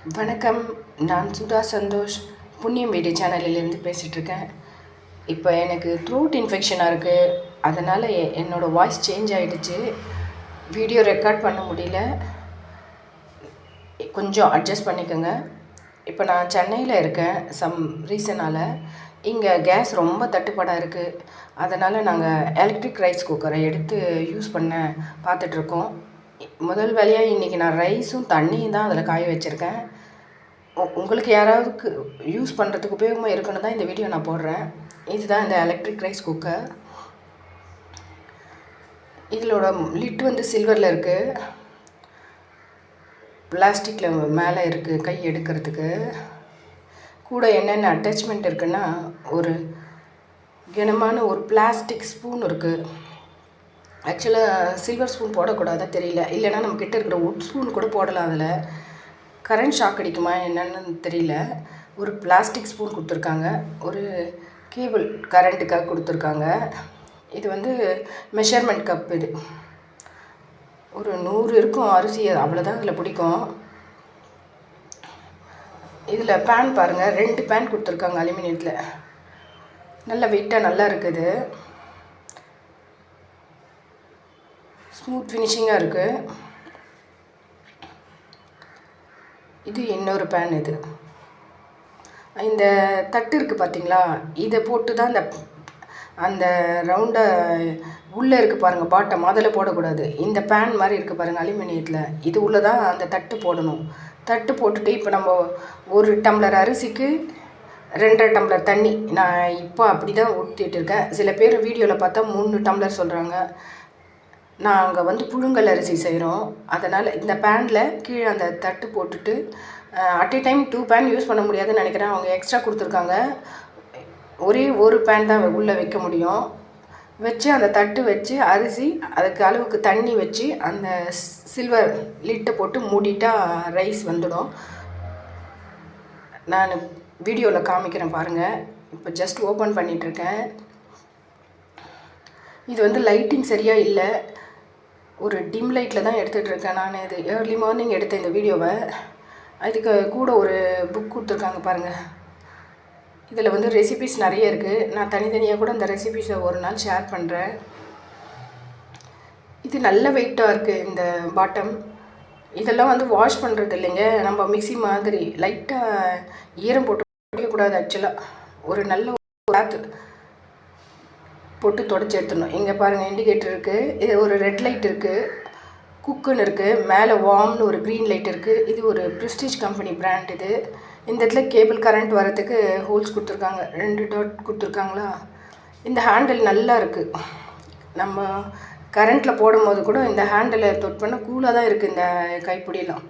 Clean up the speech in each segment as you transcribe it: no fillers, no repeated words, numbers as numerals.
வணக்கம். நான் சுதா சந்தோஷ் புண்ணியம் வீடு சேனலிலேருந்து பேசிகிட்ருக்கேன். இப்போ எனக்கு த்ரோட் இன்ஃபெக்ஷனாக இருக்குது. அதனால் என்னோடய வாய்ஸ் சேஞ்ச் ஆகிடுச்சு. வீடியோ ரெக்கார்ட் பண்ண முடியல, கொஞ்சம் அட்ஜஸ்ட் பண்ணிக்கோங்க. இப்போ நான் சென்னையில் இருக்கேன். சம் ரீசனால் இங்கே கேஸ் ரொம்ப தட்டுப்பாடாக இருக்குது. அதனால் நாங்கள் எலக்ட்ரிக் ரைஸ் குக்கரை எடுத்து யூஸ் பண்ண பார்த்துட்ருக்கோம். முதல் வேலையாக இன்றைக்கி நான் ரைஸும் தண்ணியும் தான் அதில் காய வச்சுருக்கேன். உங்களுக்கு யாராவதுக்கு யூஸ் பண்ணுறதுக்கு உபயோகமாக இருக்குன்னு தான் இந்த வீடியோ நான் போடுறேன். இதுதான் இந்த எலக்ட்ரிக் ரைஸ் குக்கர். இதோட லிட் வந்து சில்வரில் இருக்குது, பிளாஸ்டிக்கில் மேலே இருக்குது கை எடுக்கிறதுக்கு. கூட என்னென்ன அட்டாச்மெண்ட் இருக்குன்னா, ஒரு கனமான ஒரு பிளாஸ்டிக் ஸ்பூன் இருக்குது. ஆக்சுவலாக சில்வர் ஸ்பூன் போடக்கூடாதா தெரியல, இல்லைனா நம்ம கிட்ட இருக்கிற வுட் ஸ்பூன் கூட போடலாம். அதில் கரண்ட் ஷாக் அடிக்குமா என்னென்னு தெரியல. ஒரு பிளாஸ்டிக் ஸ்பூன் கொடுத்துருக்காங்க, ஒரு கேபிள் கரண்ட்டுக்காக கொடுத்துருக்காங்க. இது வந்து மெஷர்மெண்ட் கப். இது ஒரு 100 இருக்கும் அரிசி, அவ்வளோதான் இதில் பிடிக்கும். இதில் பேன் பாருங்கள், 2 பேன் கொடுத்துருக்காங்க அலுமினியத்தில். நல்ல வெயிட்டாக நல்லா இருக்குது, ஸ்மூத் ஃபினிஷிங்காக இருக்குது. இது இன்னொரு பேன். இது இந்த தட்டு இருக்குது பார்த்தீங்களா, இதை போட்டு தான் அந்த ரவுண்டை உள்ளே இருக்குது பாருங்கள், பாட்டம் அதில் போடக்கூடாது. இந்த பேன் மாதிரி இருக்குது பாருங்கள் அலுமினியத்தில், இது உள்ளே தான் அந்த தட்டு போடணும். தட்டு போட்டுட்டு இப்போ நம்ம 1 டம்ளர் அரிசிக்கு 2.5 டம்ளர் தண்ணி, நான் இப்போ அப்படி தான் ஊற்றிட்டு இருக்கேன். சில பேர் வீடியோவில் பார்த்தா 3 டம்ளர் சொல்கிறாங்க. நாங்கள் வந்து புழுங்கல் அரிசி செய்கிறோம், அதனால் இந்த பேனில் கீழே அந்த தட்டு போட்டுட்டு at a time 2 pan use பண்ண முடியாதுன்னு நினைக்கிறேன். அவங்க எக்ஸ்ட்ரா கொடுத்துருக்காங்க, ஒரே ஒரு பேன் தான் உள்ளே வைக்க முடியும். வச்சு அந்த தட்டு வச்சு அரிசி அதுக்கு அளவுக்கு தண்ணி வச்சு அந்த சில்வர் லிட்டை போட்டு மூடிட்டா ரைஸ் வந்துடும். நான் வீடியோவில் காமிக்கிறேன் பாருங்கள். இப்போ ஜஸ்ட் ஓப்பன் பண்ணிகிட்ருக்கேன். இது வந்து லைட்டிங் சரியாக இல்லை, ஒரு டிம் லைட்டில் தான் எடுத்துகிட்டு இருக்கேன். நான் இது ஏர்லி மார்னிங் எடுத்த இந்த வீடியோவை. அதுக்கு கூட ஒரு புக் கொடுத்துருக்காங்க பாருங்கள். இதில் வந்து ரெசிபீஸ் நிறைய இருக்குது. நான் தனித்தனியாக கூட இந்த ரெசிபீஸை ஒரு நாள் ஷேர் பண்ணுறேன். இது நல்ல வெயிட்டாக இருக்குது இந்த பாட்டம். இதெல்லாம் வந்து வாஷ் பண்ணுறது இல்லைங்க, நம்ம மிக்ஸி மாதிரி லைட்டாக ஈரம் போட்டு கூடாது. ஆக்சுவலாக ஒரு நல்ல கிளாத்து போட்டு தொடச்சி எடுத்துடணும். இங்கே பாருங்கள், இண்டிகேட்டர் இருக்குது, இது ஒரு ரெட் லைட் இருக்குது, குக்குன்னு இருக்குது, மேலே வார்ம்னு ஒரு க்ரீன் லைட் இருக்குது. இது ஒரு ப்ரெஸ்டீஜ் கம்பெனி பிராண்ட். இது இந்த இடத்துல கேபிள் கரண்ட் வரதுக்கு ஹோல்ஸ் கொடுத்துருக்காங்க, 2 டாட் கொடுத்துருக்காங்களா. இந்த ஹேண்டில் நல்லா இருக்குது. நம்ம கரண்ட்டில் போடும்போது கூட இந்த ஹேண்டிலை தொட் பண்ண கூலாக தான் இருக்குது இந்த கைப்பிடியெல்லாம்.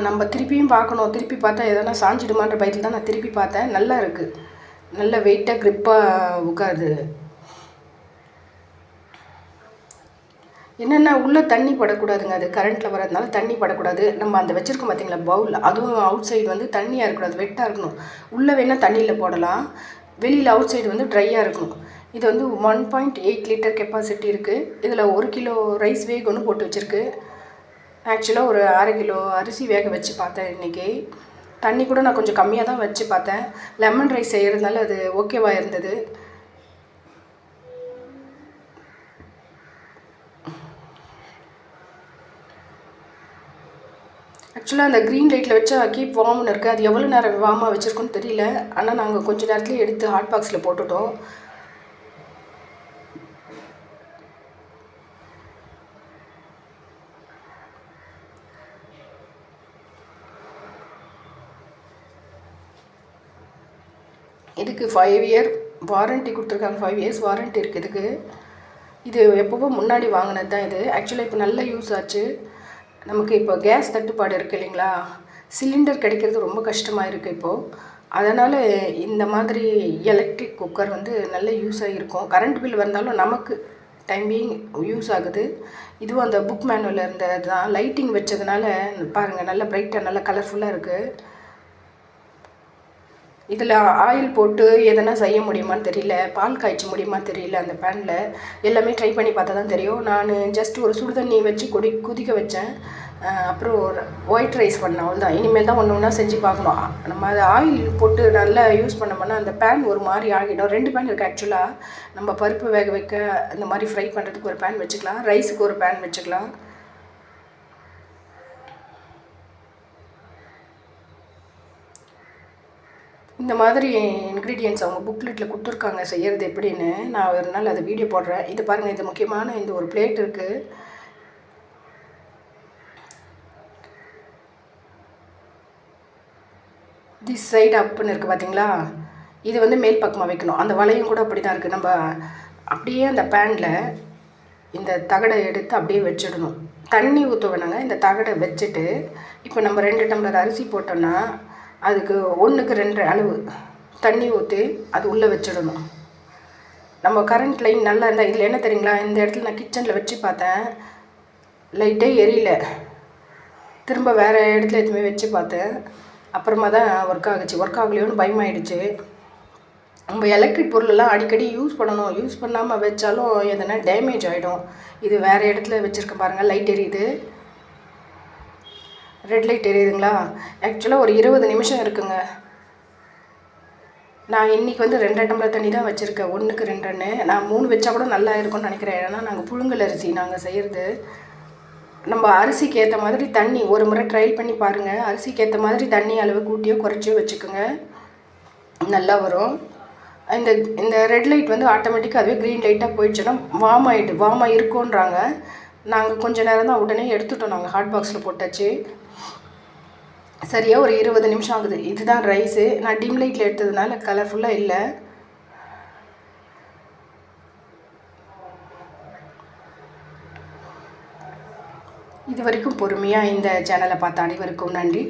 நம்ம திருப்பியும் பார்க்கணும், திருப்பி பார்த்தா எதனா சாஞ்சிடுமான்ற பயத்தில் தான் நான் திருப்பி பார்த்தேன். நல்லா இருக்குது, நல்ல வெயிட்டாக க்ரிப்பாக உட்காது. என்னென்னா உள்ளே தண்ணி படக்கூடாதுங்க, அது கரண்ட்டில் வரதுனால தண்ணி படக்கூடாது. நம்ம அந்த வச்சுருக்கோம் பார்த்தீங்களா பவுல், அதுவும் அவுட் சைடு வந்து தண்ணியாக இருக்கக்கூடாது, வெட்டாக இருக்கணும். உள்ளே வேணால் தண்ணியில் போடலாம், வெளியில் அவுட் சைடு வந்து ட்ரையாக இருக்கணும். இது வந்து 1.8 லிட்டர் கெப்பாசிட்டி இருக்குது. இதில் 1 கிலோ ரைஸ் வேகணும்னு போட்டு வச்சுருக்கு. ஆக்சுவலாக ஒரு 1/2 கிலோ அரிசி வேக வச்சு பார்த்தேன் இன்றைக்கி. தண்ணி கூட நான் கொஞ்சம் கம்மியாக தான் வச்சு பார்த்தேன். லெமன் ரைஸ் செய்கிறதுனால அது ஓகேவாக இருந்தது. ஆக்சுவலாக அந்த க்ரீன் லைட்டில் வச்சா கீப் வார்ம்னு இருக்குது, அது எவ்வளோ நேரம் வார்மாக வச்சுருக்கோன்னு தெரியல. ஆனால் நாங்கள் கொஞ்சம் நேரத்துலேயே எடுத்து ஹாட் பாக்ஸில் போட்டுட்டோம். இதுக்கு 5 இயர் வாரண்ட்டி கொடுத்துருக்காங்க, 5 இயர்ஸ் வாரண்ட்டி இருக்குது இதுக்கு. இது எப்போவோ முன்னாடி வாங்கினது தான் இது. ஆக்சுவலாக இப்போ நல்ல யூஸ் ஆச்சு. நமக்கு இப்போ கேஸ் தட்டுப்பாடு இருக்குது இல்லைங்களா, சிலிண்டர் கிடைக்கிறது ரொம்ப கஷ்டமாக இருக்குது இப்போது. அதனால் இந்த மாதிரி எலக்ட்ரிக் குக்கர் வந்து நல்ல யூஸ் ஆகிருக்கும். கரண்ட் பில் வந்தாலும் நமக்கு டைம் பீயிங் யூஸ் ஆகுது. இதுவும் அந்த புக் மேனுவலில் இருந்தது தான். லைட்டிங் வச்சதுனால பாருங்கள், நல்லா பிரைட்டாக நல்லா கலர்ஃபுல்லாக இருக்குது. இதில் ஆயில் போட்டு எதனா செய்ய முடியுமான்னு தெரியல, பால் காய்ச்ச முடியுமா தெரியல. அந்த பேனில் எல்லாமே ட்ரை பண்ணி பார்த்தா தான் தெரியும். நான் ஜஸ்ட் ஒரு சுடு தண்ணி வச்சு கொதிக்க வச்சேன். அப்புறம் ஒயிட் ரைஸ் பண்ணேன். அவ்வளோதான். இனிமேல் தான் ஒன்று ஒன்றா செஞ்சு பார்க்கணும். நம்ம அதை ஆயில் போட்டு நல்லா யூஸ் பண்ணோம்னா அந்த பேன் ஒரு மாதிரி ஆகிடும். 2 பேன் இருக்குது ஆக்சுவலாக. நம்ம பருப்பு வேக வைக்க இந்த மாதிரி ஃப்ரை பண்ணுறதுக்கு ஒரு பேன் வச்சுக்கலாம், ரைஸுக்கு ஒரு பேன் வச்சுக்கலாம். இந்த மாதிரி இன்க்ரீடியன்ட்ஸ் அவங்க புக்லெட்டில் கொடுத்துருக்காங்க செய்கிறது எப்படின்னு. நான் ஒரு நாள் அதை வீடியோ போடுறேன். இது பாருங்கள், இது முக்கியமான இந்த ஒரு பிளேட் இருக்குது. திஸ் சைடு அப்புன்னு இருக்குது பார்த்தீங்களா? இது வந்து மேல் பக்கமாக வைக்கணும். அந்த வளையம் கூட அப்படி தான் இருக்குது. நம்ம அப்படியே அந்த பேனில் இந்த தகடை எடுத்து அப்படியே வச்சிடணும். தண்ணி ஊற்ற வேணாங்க. இந்த தகடை வச்சுட்டு இப்போ நம்ம 2 டம்ளர் அரிசி போட்டோன்னா அதுக்கு 1க்கு 2 அளவு தண்ணி ஊற்றி அது உள்ளே வச்சிடணும். நம்ம கரண்ட் லைன் நல்லா இருந்தால் இதில் என்ன தெரியுங்களா, இந்த இடத்துல நான் கிச்சனில் வச்சு பார்த்தேன், லைட்டே எரியல. திரும்ப வேறு இடத்துல எதுவுமே வச்சு பார்த்தேன். அப்புறமா தான் ஒர்க் ஆகுச்சு. ஒர்க் ஆகலையோன்னு பயமாயிடுச்சு. நம்ம எலக்ட்ரிக் பொருளெல்லாம் அடிக்கடி யூஸ் பண்ணணும். யூஸ் பண்ணாமல் வச்சாலும் எதனா டேமேஜ் ஆகிடும். இது வேறு இடத்துல வச்சுருக்க பாருங்கள். லைட் எரியுது, ரெட் லைட் எரியுதுங்களா? ஆக்சுவலாக ஒரு 20 நிமிஷம் இருக்குங்க. நான் இன்றைக்கி வந்து 2 டம்ளர் தண்ணி தான் வச்சுருக்கேன். 1க்கு 2ன்னு. நான் 3 வச்சா கூட நல்லா இருக்கும்னு நினைக்கிறேன். ஏன்னா நாங்கள் புழுங்கல் அரிசி நாங்கள் செய்கிறது. நம்ம அரிசிக்கு ஏற்ற மாதிரி தண்ணி ஒரு முறை ட்ரையல் பண்ணி பாருங்கள். அரிசிக்கு ஏற்ற மாதிரி தண்ணி அளவு கூட்டியோ குறைச்சியோ வச்சுக்கோங்க, நல்லா வரும். இந்த இந்த ரெட் லைட் வந்து ஆட்டோமேட்டிக்காக அதுவே க்ரீன் லைட்டாக போயிடுச்சுன்னா வார்மாக இருக்குன்றாங்க. நாங்கள் கொஞ்சம் நேரம் தான், உடனே எடுத்துட்டோம். நாங்கள் ஹாட் பாக்ஸில் போட்டாச்சு. சரியாக ஒரு 20 நிமிஷம் ஆகுது. இதுதான் ரைஸு. நான் டிம் லைட்டில் எடுத்ததுனால கலர்ஃபுல்லாக இல்லை. இது வரைக்கும் பொறுமையாக இந்த சேனலை பார்த்த அனைவருக்கும் நன்றி.